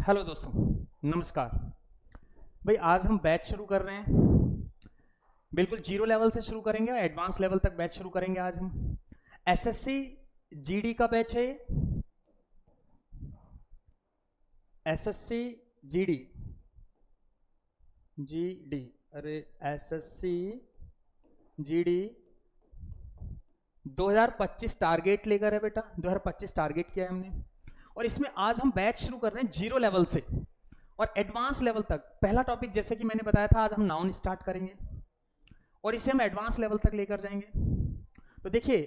Hello दोस्तों, नमस्कार। भाई आज हम बैच शुरू कर रहे हैं, बिल्कुल जीरो लेवल से शुरू करेंगे, एडवांस लेवल तक बैच शुरू करेंगे। आज हम एसएससी जीडी का बैच है। एसएससी जीडी जीडी अरे एसएससी जीडी 2025 टारगेट लेकर है बेटा। 2025 टारगेट किया है हमने, और इसमें आज हम बैच शुरू कर रहे हैं जीरो लेवल से और एडवांस लेवल तक। पहला टॉपिक जैसे कि मैंने बताया था, आज हम नाउन स्टार्ट करेंगे और इसे हम एडवांस लेवल तक लेकर जाएंगे। तो देखिए,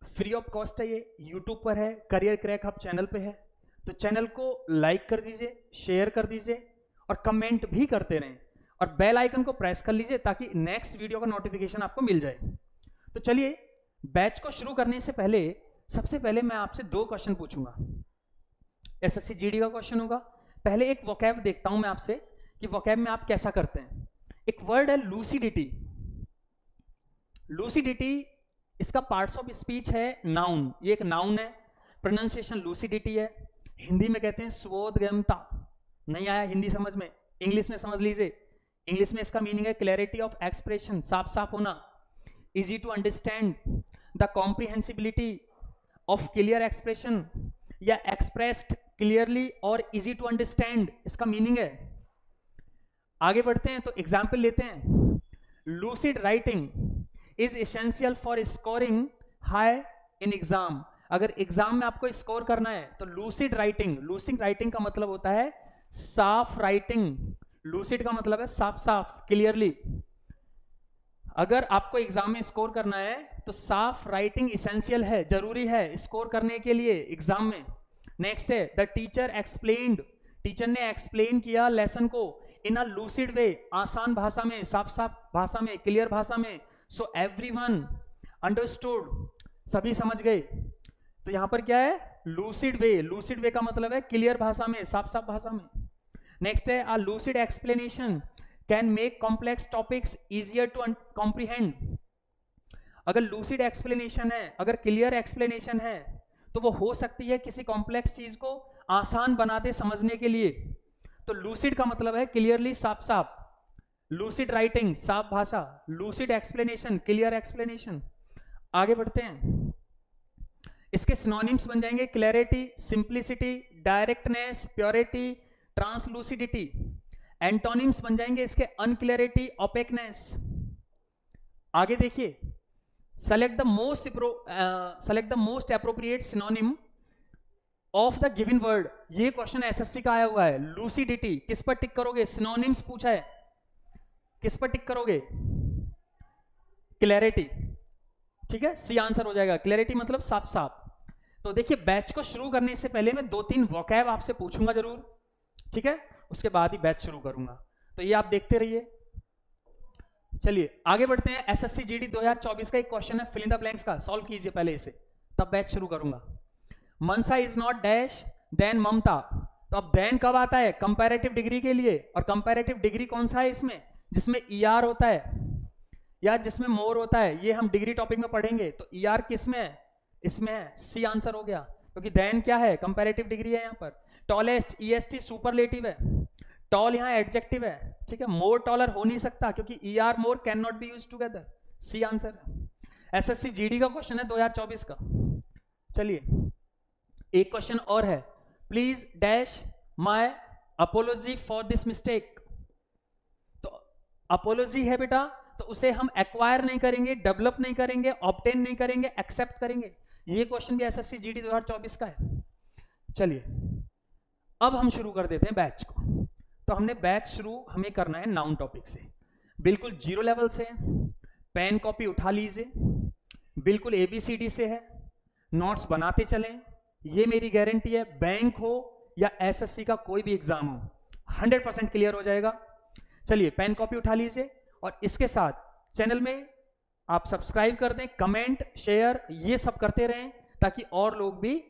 फ्री ऑफ कॉस्ट है, ये यूट्यूब पर है, करियर क्रैक हब चैनल पे है। तो चैनल को लाइक कर दीजिए, शेयर कर दीजिए और कमेंट भी करते रहें, और बेल आइकन को प्रेस कर लीजिए ताकि नेक्स्ट वीडियो का नोटिफिकेशन आपको मिल जाए। तो चलिए, बैच को शुरू करने से पहले सबसे पहले मैं आपसे दो क्वेश्चन पूछूंगा। एसएससी जीडी का क्वेश्चन होगा। पहले एक वोकैब देखता हूं मैं आपसे कि वोकैब में आप कैसा करते हैं। एक वर्ड है लूसिडिटी। लूसिडिटी इसका पार्ट्स ऑफ स्पीच है नाउन। ये एक नाउन है, प्रोनाउंसिएशन लूसिडिटी है। हिंदी में कहते हैं सुबोधगमता। नहीं आया हिंदी समझ में, इंग्लिश में समझ लीजिए। इंग्लिश में इसका मीनिंग है क्लैरिटी ऑफ एक्सप्रेशन, साफ साफ होना, easy to understand, the comprehensibility of clear expression, या एक्सप्रेस्ड क्लियरली और इजी टू अंडरस्टैंड, इसका मीनिंग है। आगे बढ़ते हैं तो एग्जाम्पल लेते हैं। Lucid writing is essential for scoring high in exam. अगर एग्जाम में आपको स्कोर करना है तो लूसिड राइटिंग का मतलब होता है साफ राइटिंग। लूसिड का मतलब है साफ साफ, क्लियरली। अगर आपको एग्जाम में स्कोर करना है तो साफ राइटिंग इसेंशियल है, जरूरी है स्कोर करने के लिए एग्जाम में। नेक्स्ट है द टीचर एक्सप्लेन्ड। टीचर ने एक्सप्लेन किया लेसन को इन अ लूसिड वे, आसान भाषा में, साफ साफ भाषा में, क्लियर भाषा में। सो एवरीवन अंडरस्टूड, सभी समझ गए। तो यहां पर क्या है, लूसिड वे। लूसिड वे का मतलब है क्लियर भाषा में, साफ साफ भाषा में। नेक्स्ट है a lucid explanation can make complex topics easier to comprehend. अगर लूसिड एक्सप्लेनेशन है, अगर क्लियर एक्सप्लेनेशन है, तो वो हो सकती है किसी कॉम्प्लेक्स चीज को आसान बना दे समझने के लिए। तो लूसिड का मतलब है क्लियरली, साफ साफ। लूसिड राइटिंग, साफ भाषा। Lucid explanation, clear explanation. आगे बढ़ते हैं। इसके सिनोनिम्स बन जाएंगे clarity, simplicity, directness, purity, translucidity. Antonyms बन जाएंगे इसके अनक्लैरिटी, ओपेकनेस। आगे देखिए, select the most appropriate synonym of the given word. ये क्वेश्चन एसएससी का आया हुआ है। लूसिडिटी किस पर टिक करोगे, सिनोनिम्स पूछा है, किस पर टिक करोगे, क्लैरिटी। ठीक है, सी आंसर हो जाएगा। क्लैरिटी मतलब साफ साफ। तो देखिए, बैच को शुरू करने से पहले मैं 2-3 वोकैब आपसे पूछूंगा जरूर, ठीक है, उसके बाद ही बैच शुरू करूंगा। तो ये आप देखते रहिए। चलिए आगे बढ़ते हैं। एसएससी जीडी 2024 का एक क्वेश्चन है, फिल इन द ब्लैंक्स का, सॉल्व कीजिए पहले इसे, तब बैच शुरू करूंगा। मनसा इज नॉट डैश देन ममता। तो अब देन कब आता है, कंपैरेटिव डिग्री के लिए। और कंपैरेटिव डिग्री कौन सा है इसमें, जिसमें ईआर होता है या जिसमें मोर होता है। ये हम डिग्री टॉपिक में पढ़ेंगे। तो ईआर किस में है, इसमें है। सी आंसर हो गया, क्योंकि देन क्या है, कंपैरेटिव डिग्री है। यहां पर टॉलेस्ट, ईएसटी सुपरलेटिव है, टॉल यहाँ एडजेक्टिव है, ठीक है। मोर टॉलर हो नहीं सकता क्योंकि ER more can not be used together. C answer. SSC GD का क्वेश्चन है 2024 का। चलिए एक क्वेश्चन और है, please dash my apology for this mistake. तो अपोलॉजी है बेटा, तो उसे हम एक्वायर नहीं करेंगे, डेवलप नहीं करेंगे, ऑब्टेन नहीं करेंगे, एक्सेप्ट करेंगे। ये क्वेश्चन भी एसएससी जीडी 2024 का है। चलिए अब हम शुरू कर देते हैं बैच को। तो हमने बैच शुरू हमें करना है नाउन टॉपिक से, बिल्कुल जीरो लेवल से। पेन कॉपी उठा लीजिए, बिल्कुल एबीसीडी से है, नोट्स बनाते चलें। ये मेरी गारंटी है, बैंक हो या एसएससी का कोई भी एग्जाम हो, 100% क्लियर हो जाएगा। चलिए पेन कॉपी उठा लीजिए, और इसके साथ चैनल में आप सब्सक्राइब कर दें, कमेंट शेयर ये सब करते रहें ताकि और लोग भी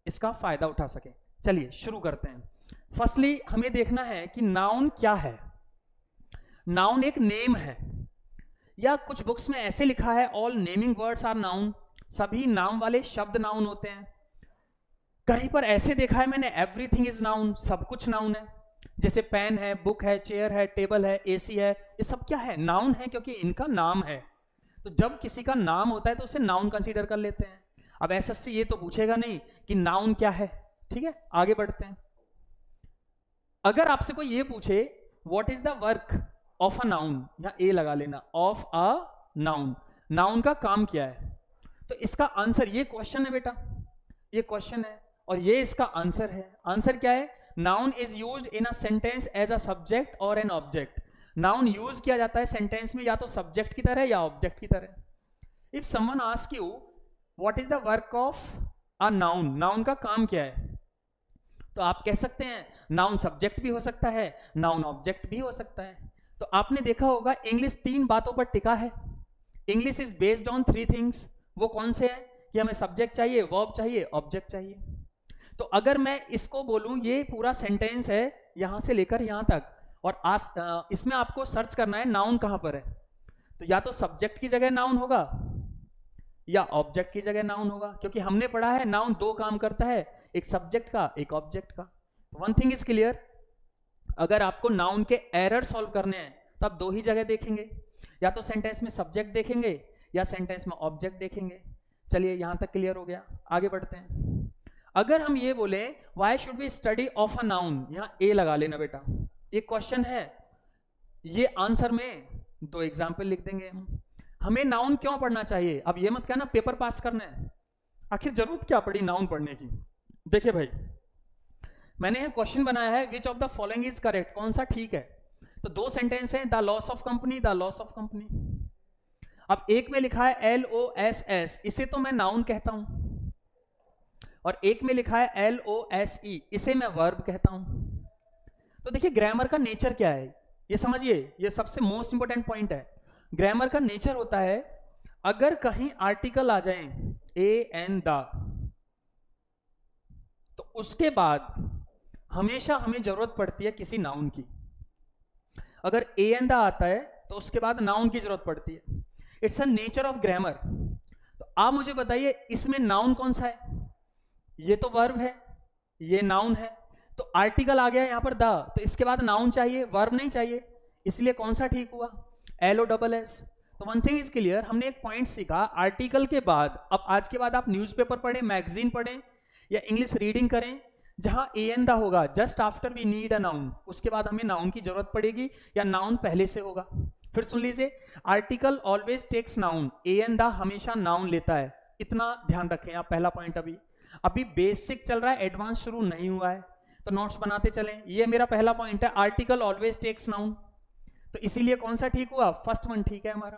इसका फायदा उठा सकें। चलिए शुरू करते हैं। फर्स्टली हमें देखना है कि नाउन क्या है। नाउन एक नेम है, या कुछ बुक्स में ऐसे लिखा है all naming words are noun. सभी नाम वाले शब्द नाउन होते हैं। कहीं पर ऐसे देखा है मैंने एवरीथिंग इज नाउन, सब कुछ नाउन है, जैसे पेन है, बुक है, चेयर है, टेबल है, एसी है, ये सब क्या है? नाउन है, क्योंकि इनका नाम है। तो जब किसी का नाम होता है तो उसे नाउन कंसीडर कर लेते हैं। अब एसएससी ये तो पूछेगा नहीं कि नाउन क्या है, ठीक है, आगे बढ़ते हैं। अगर आपसे कोई ये पूछे what is the work of a noun, या ए लगा लेना, ऑफ अ नाउन, नाउन का काम क्या है, तो इसका आंसर, ये क्वेश्चन है बेटा, ये क्वेश्चन है और ये इसका आंसर है। आंसर क्या है? Noun is used in a sentence as a subject और एन ऑब्जेक्ट। नाउन यूज किया जाता है सेंटेंस में या तो सब्जेक्ट की तरह या ऑब्जेक्ट की तरह। If someone ask you what is the work of a noun, noun का काम क्या है, तो आप कह सकते हैं नाउन सब्जेक्ट भी हो सकता है, नाउन ऑब्जेक्ट भी हो सकता है। तो आपने देखा होगा इंग्लिश 3 बातों पर टिका है। English is based on 3 things. वो कौन से हैं? कि हमें सब्जेक्ट चाहिए, वर्ब चाहिए, ऑब्जेक्ट चाहिए। तो अगर मैं इसको बोलूं ये पूरा सेंटेंस है यहां से लेकर यहां तक, और इसमें आपको सर्च करना है नाउन कहां पर है, तो या तो सब्जेक्ट की जगह नाउन होगा या ऑब्जेक्ट की जगह नाउन होगा, क्योंकि हमने पढ़ा है नाउन 2 काम करता है, एक सब्जेक्ट का, एक ऑब्जेक्ट का। वन थिंग इज क्लियर, अगर आपको नाउन के एरर सॉल्व करने हैं तो आप 2 ही जगह देखेंगे, या तो सेंटेंस में सब्जेक्ट देखेंगे या सेंटेंस में ऑब्जेक्ट देखेंगे। चलिए यहां तक क्लियर हो गया, आगे बढ़ते हैं। अगर हम ये बोले why should we study of a noun, यहां ए लगा लेना बेटा, ये क्वेश्चन है, ये आंसर में 2 एग्जाम्पल लिख देंगे हम। हमें नाउन क्यों पढ़ना चाहिए? अब ये मत कहना पेपर पास करना है, आखिर जरूरत क्या पड़ी नाउन पढ़ने की। देखिए भाई, मैंने यह क्वेश्चन बनाया है which of the following is correct, कौन सा ठीक है। तो 2 सेंटेंस है, the loss of company, the loss of company. अब एक में लिखा है LOSS, इसे तो मैं नाउन कहता हूं, और एक में लिखा है LOSE, इसे मैं वर्ब कहता हूं। तो देखिए ग्रामर का नेचर क्या है, ये समझिए, ये सबसे मोस्ट इंपोर्टेंट पॉइंट है। ग्रामर का नेचर होता है अगर कहीं आर्टिकल आ जाए ए एंड द, तो उसके बाद हमेशा हमें जरूरत पड़ती है किसी नाउन की। अगर ए एंड द आता है तो उसके बाद नाउन की जरूरत पड़ती है। It's a nature of grammar. तो आप मुझे बताइए इसमें नाउन कौन सा है? ये तो वर्ब है, ये नाउन है, तो आर्टिकल आ गया यहां पर द, तो इसके बाद नाउन चाहिए, वर्ब नहीं चाहिए, इसलिए कौन सा ठीक हुआ? LOSS। तो वन थिंग इज क्लियर, हमने एक पॉइंट सीखा, आर्टिकल के बाद, अब आज के बाद आप न्यूज़पेपर पढ़ें, मैगजीन पढ़ें या इंग्लिश रीडिंग करें, जहां ए एन द होगा just after we need a noun, उसके बाद हमें नाउन की जरूरत पड़ेगी या नाउन पहले से होगा। फिर सुन लीजिए, article always takes noun, a an the हमेशा नाउन लेता है, इतना ध्यान रखें आप। पहला पॉइंट अभी बेसिक चल रहा है, एडवांस शुरू नहीं हुआ है, तो नोट्स बनाते चलें। ये मेरा पहला पॉइंट है, आर्टिकल ऑलवेज टेक्स नाउन। तो इसीलिए कौन सा ठीक हुआ? फर्स्ट वन ठीक है हमारा,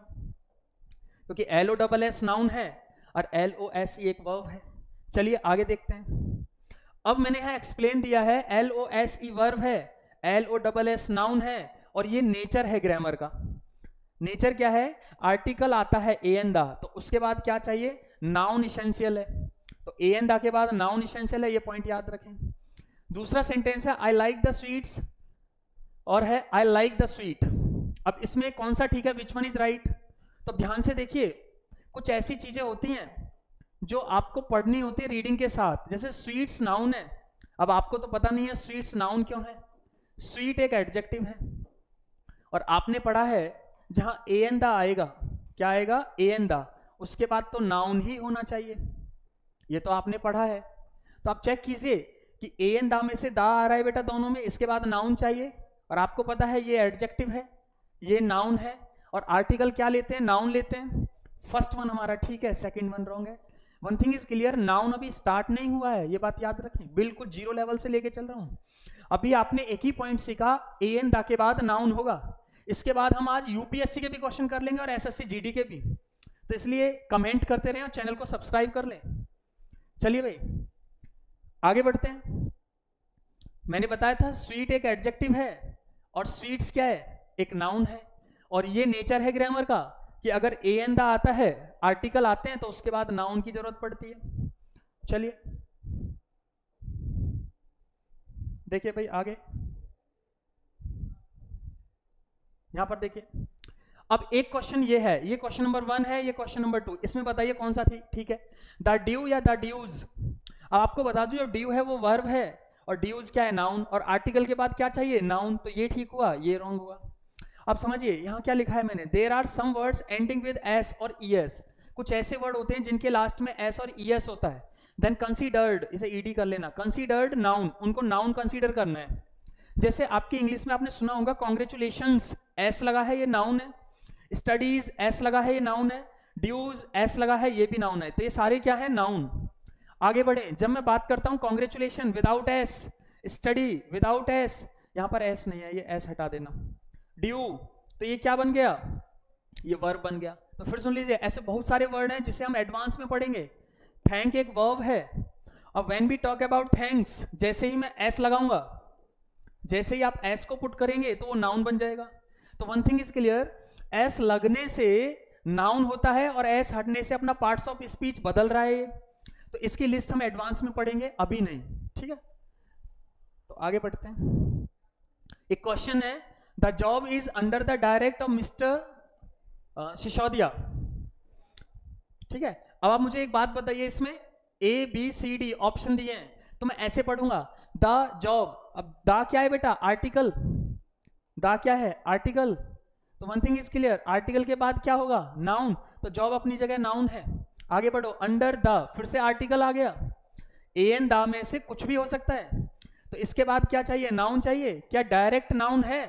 क्योंकि LOSS नाउन है और LOSE एक वर्ब है। चलिए आगे देखते हैं। अब मैंने यहां एक्सप्लेन दिया है, LOSE वर्ब है, LOSS नाउन है, और ये नेचर है ग्रामर का। नेचर क्या है? आर्टिकल आता है ए एन द, तो उसके बाद क्या चाहिए? नाउन इसेंशियल है, तो ए एन द के बाद नाउन इसेंशियल है, ये पॉइंट याद रखें। दूसरा सेंटेंस है आई लाइक द स्वीट्स, और है आई लाइक द स्वीट। अब इसमें कौन सा ठीक है? Which one is right? तो ध्यान से देखिए, कुछ ऐसी चीजें होती हैं जो आपको पढ़नी होती है रीडिंग के साथ, जैसे स्वीट्स नाउन है। अब आपको तो पता नहीं है स्वीट्स नाउन क्यों है, स्वीट एक एडजेक्टिव है, और आपने पढ़ा है जहां ए एन द आएगा, क्या आएगा? ए एन द, उसके बाद तो नाउन ही होना चाहिए, ये तो आपने पढ़ा है। तो आप चेक कीजिए कि ए एन द में से दा आ रहा है बेटा दोनों में, इसके बाद नाउन चाहिए, और आपको पता है ये एडजेक्टिव है, ये नाउन है, और आर्टिकल क्या लेते हैं? नाउन लेते हैं। फर्स्ट वन हमारा ठीक है, सेकंड वन रॉन्ग है। One thing is clear, noun अभी स्टार्ट नहीं हुआ है, ये बात याद रखें, बिल्कुल 0 लेवल से लेके चल रहा हूं। अभी आपने एक ही पॉइंट सीखा, ए एन द के बाद नाउन होगा, इसके बाद हम आज यूपीएससी के भी क्वेश्चन कर लेंगे और एसएससी जीडी के भी, तो इसलिए कमेंट करते रहें और चैनल को सब्सक्राइब कर लें। चलिए भाई आगे बढ़ते हैं। मैंने बताया था स्वीट एक एडजेक्टिव है और स्वीट्स क्या है? एक नाउन है, और ये नेचर है ग्रामर का कि अगर ए एन द आता है, आर्टिकल आते हैं, तो उसके बाद नाउन की जरूरत पड़ती है। चलिए देखिए भाई आगे, यहां पर देखिए, अब एक क्वेश्चन ये है, ये क्वेश्चन नंबर 1 है, ये क्वेश्चन नंबर 2, इसमें बताइए कौन सा ठीक है? द ड्यू या द ड्यूज। अब आपको बता दूं, जो ड्यू है वो वर्ब है और ड्यूज क्या है, नाउन, और आर्टिकल के बाद क्या चाहिए, नाउन, तो ये ठीक हुआ, ये रॉन्ग हुआ। अब समझिए यहाँ क्या लिखा है मैंने, there are some words ending with S और ईएस, कुछ ऐसे वर्ड होते हैं जिनके लास्ट में एस और ईएस होता है, देन कंसीडर्ड, इसे ईडी कर लेना, कंसीडर्ड नाउन, उनको नाउन कंसीडर करना है। जैसे आपकी इंग्लिश में आपने सुना होगा कॉन्ग्रेचुलेशंस, एस लगा है, ये नाउन है, स्टडीज एस लगा है, ये नाउन है, ड्यूज एस लगा है, ये भी नाउन है, तो ये सारे क्या है, नाउन। आगे बढ़े, जब मैं बात करता हूं congratulation without S, study without S, यहां पर एस नहीं है, ये एस हटा देना, ड्यू, तो ये क्या बन गया, ये वर्ब बन गया। तो फिर सुन लीजिए, ऐसे बहुत सारे वर्ड हैं जिसे हम एडवांस में पढ़ेंगे। थैंक एक वर्ब है, अब when we talk about thanks, जैसे ही मैं एस लगाऊंगा, जैसे ही आप एस को पुट करेंगे तो वो नाउन बन जाएगा। तो one thing is clear, S लगने से नाउन होता है और एस हटने से अपना पार्ट्स ऑफ स्पीच बदल रहा है, तो इसकी लिस्ट हम एडवांस में पढ़ेंगे, अभी नहीं, ठीक है। तो आगे बढ़ते हैं। एक क्वेश्चन है, the job is under the direct of mister Sisodia, ठीक है। अब आप मुझे एक बात बताइए, इसमें A B C D option दिए हैं, तो मैं ऐसे पढ़ूंगा, द जॉब, अब द क्या है बेटा, आर्टिकल, द क्या है, आर्टिकल, तो one thing is clear, article के बाद क्या होगा, नाउन, तो जॉब अपनी जगह नाउन है। आगे बढ़ो, अंडर द, फिर से आर्टिकल आ गया, ए एन द में से कुछ भी हो सकता है, तो इसके बाद क्या चाहिए, नाउन चाहिए, क्या डायरेक्ट नाउन है,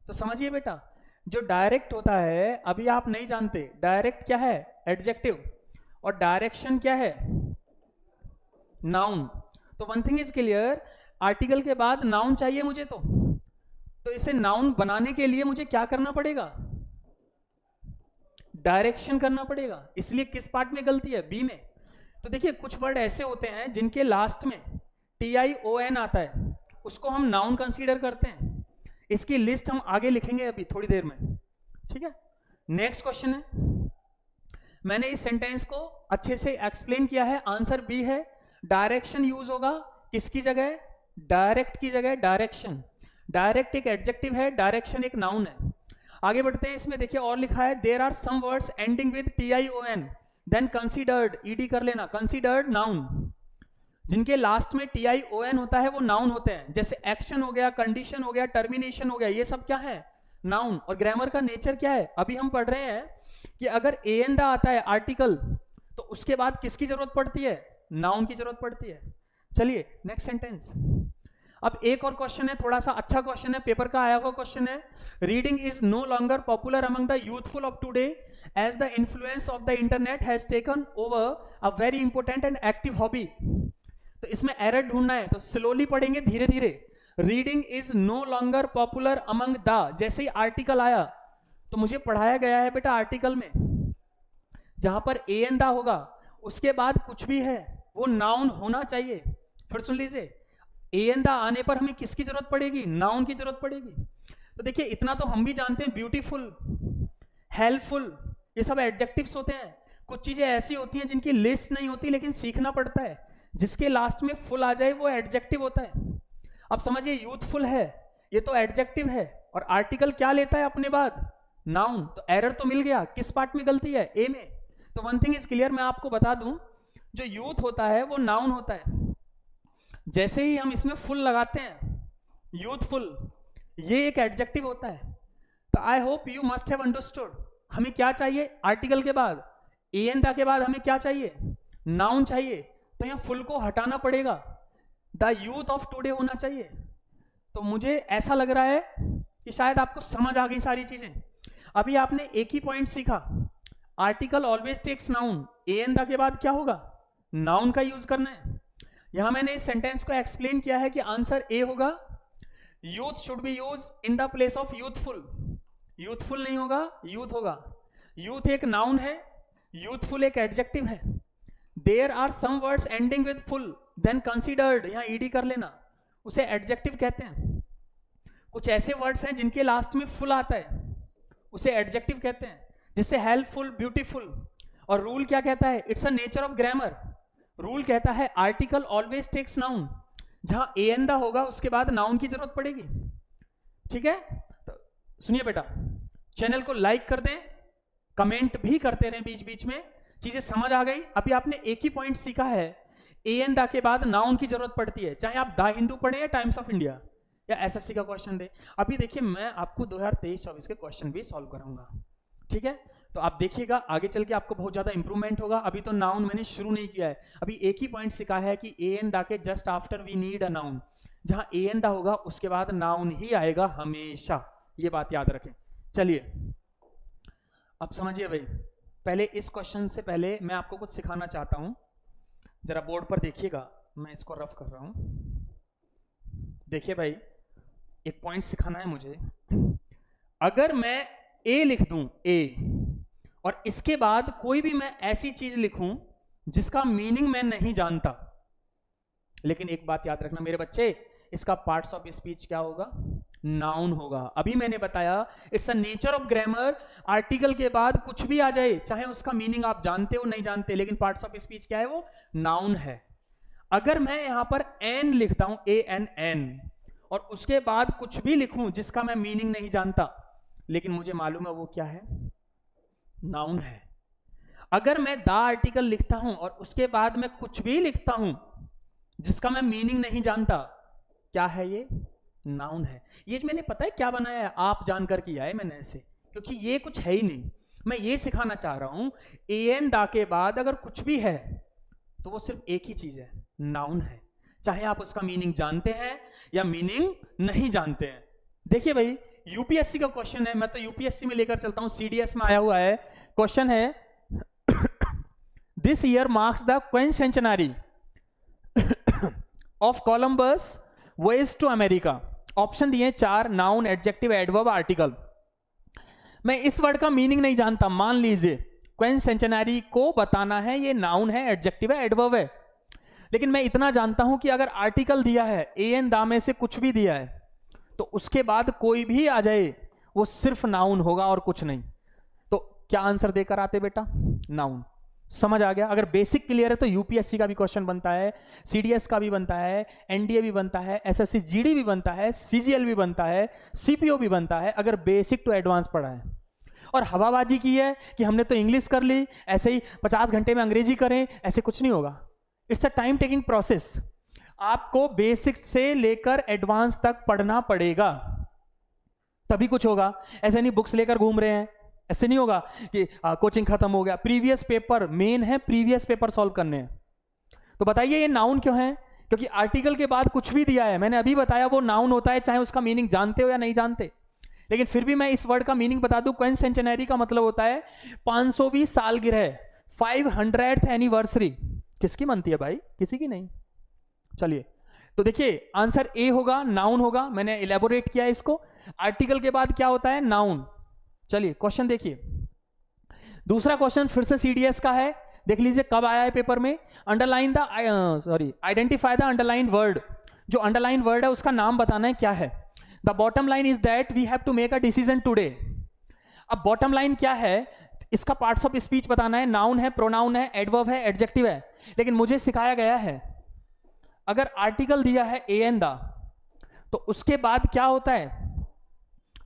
तो समझिए बेटा, जो डायरेक्ट होता है, अभी आप नहीं जानते, डायरेक्ट क्या है, एडजेक्टिव, और डायरेक्शन क्या है, नाउन। तो one thing is clear, article के बाद नाउन चाहिए मुझे, तो इसे नाउन बनाने के लिए मुझे क्या करना पड़ेगा, डायरेक्शन करना पड़ेगा। इसलिए किस पार्ट में गलती है, बी में। तो देखिए, कुछ वर्ड ऐसे होते हैं जिनके लास्ट में TION आता है, उसको हम नाउन कंसीडर करते हैं, इसकी लिस्ट हम आगे लिखेंगे अभी थोड़ी देर में, ठीक है। नेक्स्ट क्वेश्चन है, मैंने इस सेंटेंस को अच्छे से एक्सप्लेन किया है, आंसर बी है, डायरेक्शन यूज होगा किसकी जगह, डायरेक्ट की जगह, डायरेक्शन, डायरेक्ट एक एडजेक्टिव है, डायरेक्शन एक नाउन है। आगे बढ़ते हैं, इसमें देखिए और लिखा है, there are some words ending with TION, then considered, ED कर लेना, कंसीडर्ड नाउन, जिनके लास्ट में TION होता है वो नाउन होते हैं, जैसे एक्शन हो गया, कंडीशन हो गया, टर्मिनेशन हो गया, ये सब क्या है, नाउन। और ग्रामर का नेचर क्या है, अभी हम पढ़ रहे हैं कि अगर एन द आता है आर्टिकल, तो उसके बाद किसकी जरूरत पड़ती है, नाउन की जरूरत पड़ती है। चलिए नेक्स्ट सेंटेंस। अब एक और क्वेश्चन है, थोड़ा सा अच्छा क्वेश्चन है, पेपर का आया हुआ क्वेश्चन है, reading is no longer popular among the youthful of today as the influence of the internet has taken over a very important and active hobby. तो इसमें एरर ढूंढना है, तो स्लोली पढ़ेंगे, धीरे धीरे। Reading is no longer popular among the, जैसे ही आर्टिकल आया तो मुझे पढ़ाया गया है बेटा आर्टिकल में, जहां पर एन द होगा उसके बाद कुछ भी है वो नाउन होना चाहिए। फिर सुन लीजिए, एन द आने पर हमें किसकी जरूरत पड़ेगी, नाउन की जरूरत पड़ेगी। तो देखिए इतना तो हम भी जानते हैं, ब्यूटीफुल, हेल्पफुल, ये सब एडजेक्टिव्स होते हैं। कुछ चीजें ऐसी होती हैं जिनकी लिस्ट नहीं होती लेकिन सीखना पड़ता है, जिसके लास्ट में फुल आ जाए वो एडजेक्टिव होता है। अब समझिए, यूथफुल है, ये तो एडजेक्टिव है, और आर्टिकल क्या लेता है अपने बाद, नाउन। तो एरर तो मिल गया, किस पार्ट में गलती है, ए में। तो वन थिंग इज क्लियर, मैं आपको बता दूं, जो यूथ होता है वो नाउन होता है, जैसे ही हम इसमें फुल लगाते हैं, यूथफुल, ये एक एडजेक्टिव होता है। तो I hope you must have understood, हमें क्या चाहिए आर्टिकल के बाद, एन द के बाद हमें क्या चाहिए, नाउन चाहिए। तो यहां फुल को हटाना पड़ेगा, द यूथ ऑफ टुडे होना चाहिए। तो मुझे ऐसा लग रहा है कि शायद आपको समझ आ गई सारी चीजें। अभी आपने एक ही पॉइंट सीखा, article always takes noun, an the के बाद क्या होगा, नाउन का यूज करना है। यहां मैंने इस सेंटेंस को एक्सप्लेन किया है कि आंसर ए होगा, youth should be use in the place of youthful. Youthful नहीं होगा, यूथ होगा। यूथ एक नाउन है, यूथफुल एक एडजेक्टिव है। There are some words ending with full then considered, यहां ईडी कर लेना, उसे एडजेक्टिव कहते हैं। कुछ ऐसे वर्ड्स हैं जिनके लास्ट में फुल आता है, उसे एडजेक्टिव कहते हैं, जिससे हेल्पफुल, ब्यूटीफुल। और रूल क्या कहता है, it's a nature of grammar. Rule कहता है आर्टिकल ऑलवेज टेक्स नाउन, जहां एन द होगा उसके बाद नाउन की जरूरत पड़ेगी, ठीक है। तो सुनिए बेटा, चैनल को लाइक कर दें, कमेंट भी करते रहें बीच बीच में, चीजें समझ आ गई। अभी आपने एक ही पॉइंट सीखा है, ए एन द के बाद नाउन की जरूरत पड़ती है, चाहे आप द हिंदू पढ़े या टाइम्स ऑफ इंडिया या एसएससी का क्वेश्चन दे। अभी देखिए मैं आपको 2023-24 के क्वेश्चन भी सॉल्व कराऊंगा, ठीक है? तो आप देखिएगा आगे चल के आपको बहुत ज्यादा इंप्रूवमेंट होगा। अभी तो नाउन मैंने शुरू नहीं किया है, अभी एक ही पॉइंट सिखाया है कि ए एन द के just after we need a noun, जहां ए एन द होगा उसके बाद नाउन ही आएगा हमेशा, ये बात याद रखें। चलिए अब समझिए भाई, पहले इस क्वेश्चन से पहले मैं आपको कुछ सिखाना चाहता हूं, जरा बोर्ड पर देखिएगा, मैं इसको रफ कर रहा हूं। देखिए भाई एक पॉइंट सिखाना है मुझे। अगर मैं ए लिख दूं ए, और इसके बाद कोई भी मैं ऐसी चीज लिखूं जिसका मीनिंग मैं नहीं जानता, लेकिन एक बात याद रखना मेरे बच्चे, इसका पार्ट्स ऑफ स्पीच क्या होगा? नाउन होगा। अभी मैंने बताया it's a nature of grammar, article के बाद कुछ भी आ जाए चाहे उसका मीनिंग आप जानते हो नहीं जानते, लेकिन पार्ट्स ऑफ स्पीच क्या है? वो नाउन है। अगर मैं यहां पर एन लिखता हूं, ए एन एन, और उसके बाद कुछ भी लिखूं जिसका मैं मीनिंग नहीं जानता, लेकिन मुझे मालूम है वो क्या है? नाउन है। अगर मैं द आर्टिकल लिखता हूं और उसके बाद मैं कुछ भी लिखता हूं जिसका मैं मीनिंग नहीं जानता, क्या है ये? नाउन है। ये मैंने पता है क्या बनाया है, आप जानकर किया है मैंने ऐसे, क्योंकि ये कुछ है ही नहीं। मैं ये सिखाना चाह रहा हूं ए एन द के बाद अगर कुछ भी है तो वो सिर्फ एक ही चीज है, नाउन है, चाहे आप उसका मीनिंग जानते हैं या मीनिंग नहीं जानते हैं। देखिए भाई यूपीएससी का क्वेश्चन है, मैं तो यूपीएससी में लेकर चलता हूं, सीडीएस में आया हुआ है। क्वेश्चन है this year marks the quincentenary of Columbus voyage to America. Option दिए 4, नाउन, एडजेक्टिव, एडवर्ब, आर्टिकल। मैं इस वर्ड का मीनिंग नहीं जानता, मान लीजिए क्विंसेंटेनरी को बताना है ये नाउन है, एडजेक्टिव है, एडवर्ब है, लेकिन मैं इतना जानता हूं कि अगर आर्टिकल दिया है ए एन द में से कुछ भी दिया है तो उसके बाद कोई भी आ जाए वो सिर्फ नाउन होगा और कुछ नहीं। तो क्या आंसर देकर आते बेटा? नाउन। समझ आ गया? अगर बेसिक क्लियर है तो यूपीएससी का भी क्वेश्चन बनता है, सीडीएस का भी बनता है, एनडीए भी बनता है, एसएससी जीडी भी बनता है, सीजीएल भी बनता है, सीपीओ भी बनता है, अगर बेसिक टू एडवांस पढ़ा है। और हवाबाजी की है कि हमने तो इंग्लिश कर ली, ऐसे ही 50 घंटे में अंग्रेजी करें, ऐसे कुछ नहीं होगा। It's a time taking process. आपको बेसिक से लेकर एडवांस तक पढ़ना पड़ेगा, तभी कुछ होगा। ऐसे नहीं बुक्स लेकर घूम रहे हैं, ऐसे नहीं होगा कि कोचिंग खत्म हो गया। प्रीवियस पेपर मेन है, प्रीवियस पेपर सॉल्व करने हैं। तो बताइए ये नाउन क्यों है? क्योंकि आर्टिकल के बाद कुछ भी दिया है, मैंने अभी बताया वो नाउन होता है, चाहे उसका मीनिंग जानते हो या नहीं जानते। लेकिन फिर भी मैं इस वर्ड का मीनिंग बता दूं, क्विंसेंटेनरी का मतलब होता है 520 सालगिरह, 500th एनिवर्सरी। किसकी मनती है भाई? किसी की नहीं। चलिए तो देखिए आंसर ए होगा, नाउन होगा। मैंने इलेबोरेट किया है इसको। आर्टिकल के बाद क्या होता है? नाउन। चलिए क्वेश्चन देखिए, दूसरा क्वेश्चन फिर से सीडीएस का है, देख लीजिए कब आया है पेपर में। Underline the identify the underline word. जो अंडरलाइन वर्ड है उसका नाम बताना है क्या है। The bottom line is that we have to make a decision today. अब बॉटम लाइन क्या है? इसका पार्ट्स ऑफ स्पीच बताना है। नाउन है, प्रोनाउन है, एडवर्ब है, एडजेक्टिव है। लेकिन मुझे सिखाया गया है अगर आर्टिकल दिया है ए एन द तो उसके बाद क्या होता है?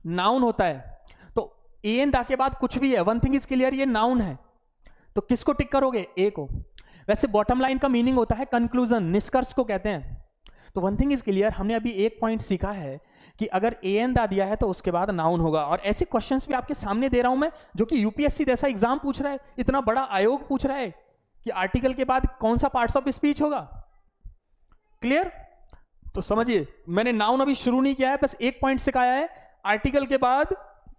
नाउन होता है। तो ए एन द के बाद कुछ भी है, वन थिंग इज क्लियर, ये नाउन है। तो किसको टिक करोगे? ए को। वैसे बॉटम लाइन का मीनिंग होता है कंक्लूजन, निष्कर्ष को कहते हैं। तो वन थिंग इज क्लियर, हमने अभी एक पॉइंट सीखा है कि अगर ए एन द दिया है तो उसके बाद नाउन होगा। और ऐसे क्वेश्चंस भी आपके सामने दे रहा हूं मैं, जो कि यूपीएससी जैसा एग्जाम पूछ रहा है, इतना बड़ा आयोग पूछ रहा है कि आर्टिकल के बाद कौन सा पार्ट्स ऑफ स्पीच होगा। क्लियर? तो समझिए मैंने नाउन अभी शुरू नहीं किया है, बस एक पॉइंट सिखाया है। आर्टिकल के बाद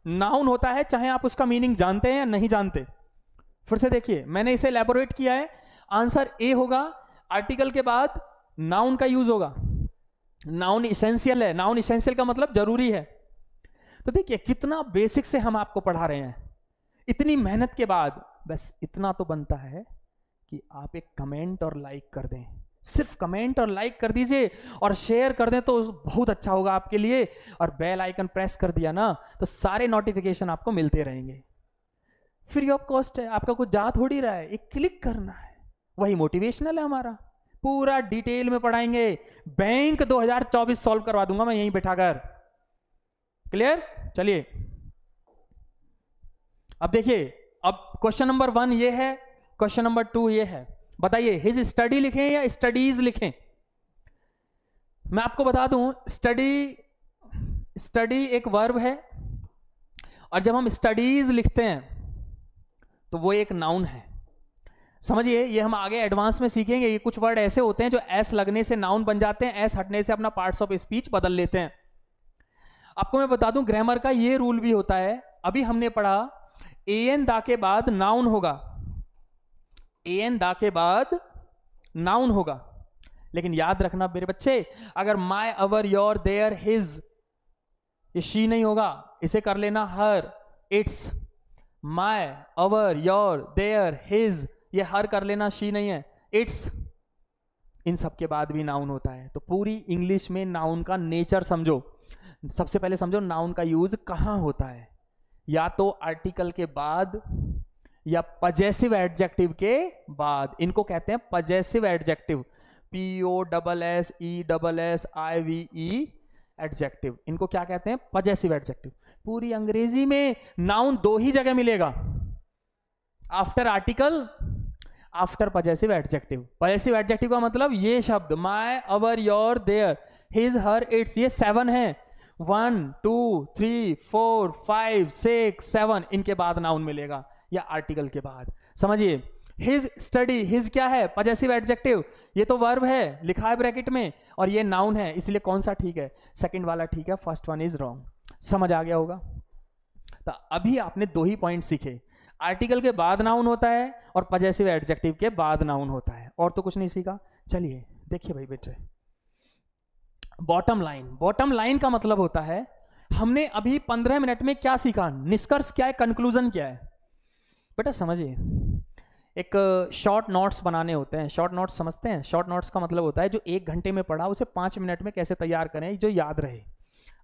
नाउन होता है, चाहे आप उसका मीनिंग जानते हैं या नहीं जानते। फिर से देखिए मैंने इसे एलैबोरेट किया है। आंसर ए होगा, आर्टिकल के बाद नाउन का यूज होगा। नाउन इसेंशियल है, नाउन इसेंशियल का मतलब जरूरी है। तो देखिए कितना बेसिक से हम आपको पढ़ा रहे हैं। इतनी मेहनत के बाद बस इतना तो बनता है कि आप एक कमेंट और लाइक कर दें। सिर्फ कमेंट और लाइक कर दीजिए और शेयर कर दें तो बहुत अच्छा होगा आपके लिए। और बेल आइकन प्रेस कर दिया ना तो सारे नोटिफिकेशन आपको मिलते रहेंगे। फ्री ऑफ कॉस्ट है, आपका कुछ जा थोड़ी रहा है, एक क्लिक करना है। वही मोटिवेशनल है हमारा, पूरा डिटेल में पढ़ाएंगे। बैंक 2024 सॉल्व करवा दूंगा मैं यहीं बैठाकर। क्लियर? चलिए अब देखिए, अब क्वेश्चन नंबर 1 ये है, क्वेश्चन नंबर 2 ये है। बताइए, हिज स्टडी लिखें या स्टडीज लिखें? मैं आपको बता दूं, स्टडी एक वर्ब है, और जब हम स्टडीज लिखते हैं तो वो एक नाउन है। समझिए, ये हम आगे एडवांस में सीखेंगे। ये कुछ वर्ड ऐसे होते हैं जो एस लगने से नाउन बन जाते हैं, एस हटने से अपना पार्ट्स ऑफ स्पीच बदल लेते हैं। आपको मैं बता दूं, ग्रामर का ये रूल भी होता है। अभी हमने पढ़ा एन दा के बाद नाउन होगा, एन दा के बाद नाउन होगा। लेकिन याद रखना मेरे बच्चे, अगर my, our, your, their, his, ये शी नहीं होगा, इसे कर लेना her, its. My, our, your, their, his, ये हर कर लेना, शी नहीं है, इट्स। इन सब के बाद भी नाउन होता है। तो पूरी इंग्लिश में नाउन का नेचर समझो। सबसे पहले समझो नाउन का यूज कहां होता है, या तो आर्टिकल के बाद या पजेसिव एडजेक्टिव के बाद। इनको कहते हैं पजेसिव एडजेक्टिव, POSSESSIVE एडजेक्टिव। इनको क्या कहते हैं? Possessive adjective. पूरी अंग्रेजी में नाउन दो ही जगह मिलेगा, after article, after possessive adjective. Possessive adjective का मतलब ये शब्द my, our, your, their, his, her, its, ये 7 है। 1 2 3 4 5 6 7, इनके बाद नाउन मिलेगा या आर्टिकल के बाद। समझिए, हिज स्टडी, हिज क्या है? Possessive adjective. ये तो वर्ब है, लिखा है ब्रैकेट में, और ये नाउन है, इसलिए कौन सा ठीक है? सेकंड वाला ठीक है, फर्स्ट वन इज रॉन्ग। समझ आ गया होगा? तो अभी आपने दो ही पॉइंट सीखे, आर्टिकल के बाद नाउन होता है और पजेसिव एडजेक्टिव के बाद नाउन होता है, और तो कुछ नहीं सीखा। चलिए देखिए भाई बेटे, बॉटम लाइन। बॉटम लाइन का मतलब होता है, हमने अभी 15 मिनट में क्या सीखा, निष्कर्ष क्या है, कंक्लूजन क्या है। बेटा समझिए, एक शॉर्ट नोट्स बनाने होते हैं। शॉर्ट नोट्स समझते हैं? शॉर्ट नोट्स का मतलब होता है जो 1 घंटे में पढ़ा उसे 5 मिनट में कैसे तैयार करें जो याद रहे।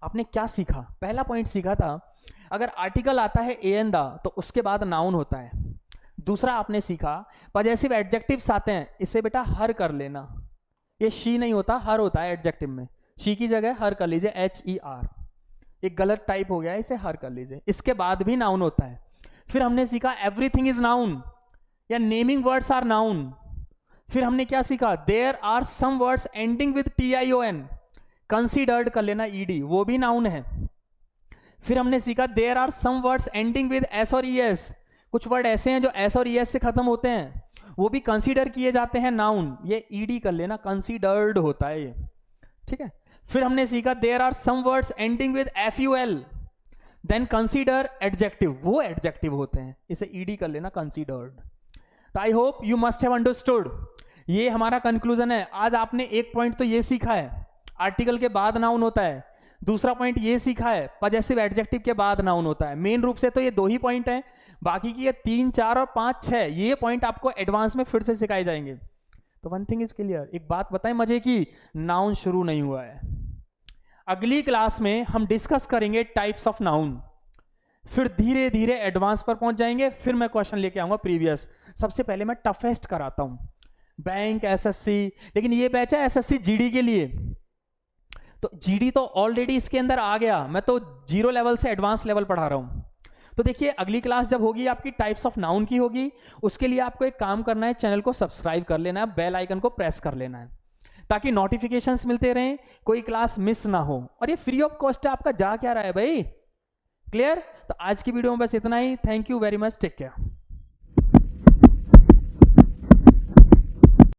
आपने क्या सीखा? पहला पॉइंट सीखा था, अगर आर्टिकल आता है एन दा तो उसके बाद नाउन होता है। दूसरा आपने सीखा, पजेसिव एडजेक्टिव्स आते हैं, इसे बेटा हर कर लेना। ये शी नहीं होता, हर होता है एडजेक्टिव में। शी की जगह हर कर लीजिए, HER। एक गलत टाइप हो गया, इसे हर कर लीजिए। इसके बाद भी नाउन होता है। फिर हमने सीखा एवरीथिंग इज नाउन, या नेमिंग वर्ड्स आर नाउन। फिर हमने क्या सीखा, there are some words ending with TION, considered कर लेना ED, वो भी नाउन है। फिर हमने सीखा there are some words ending with S और ES, कुछ वर्ड ऐसे हैं जो S और ES से खत्म होते हैं, वो भी कंसीडर किए जाते हैं नाउन, ये ED कर लेना, कंसीडर्ड होता है ये, ठीक है। फिर हमने सीखा there are some words ending with FUL, then consider adjective, वो एडजेक्टिव होते हैं, इसे ED कर लेना, कंसीडर्ड। तो I hope you must have understood. ये हमारा कंक्लूजन है। आज आपने एक पॉइंट तो ये सीखा है, आर्टिकल के बाद नाउन होता है। दूसरा पॉइंट ये सीखा है, पजेसिव एडजेक्टिव के बाद नाउन होता है। मेन रूप से तो ये 2 ही पॉइंट हैं, बाकी की ये 3 4 और 5 6 ये पॉइंट आपको एडवांस में फिर से सिखाए जाएंगे। तो वन थिंग इज क्लियर। एक बात बताएं मजे की, नाउन शुरू नहीं हुआ है। अगली क्लास में हम डिस्कस करेंगे टाइप्स ऑफ नाउन, फिर धीरे धीरे एडवांस पर पहुंच जाएंगे, फिर मैं क्वेश्चन लेके आऊंगा प्रीवियस। सबसे पहले मैं टफेस्ट कराता हूं, बैंक, SSC, लेकिन ये बैच है SSC GD के लिए। तो GD तो ऑलरेडी इसके अंदर आ गया, मैं तो 0 लेवल से एडवांस लेवल पढ़ा रहा हूं। तो देखिए, अगली क्लास जब होगी आपकी टाइप्स ऑफ नाउन की होगी, उसके लिए आपको एक काम करना है, चैनल को सब्सक्राइब कर लेना है, बेल आइकन को प्रेस कर लेना है, ताकि नोटिफिकेशंस मिलते रहें, कोई क्लास मिस ना हो। और ये फ्री ऑफ कॉस्ट है, आपका जा क्या रहा है भाई? क्लियर? तो आज की वीडियो में बस इतना ही। Thank you very much, take care.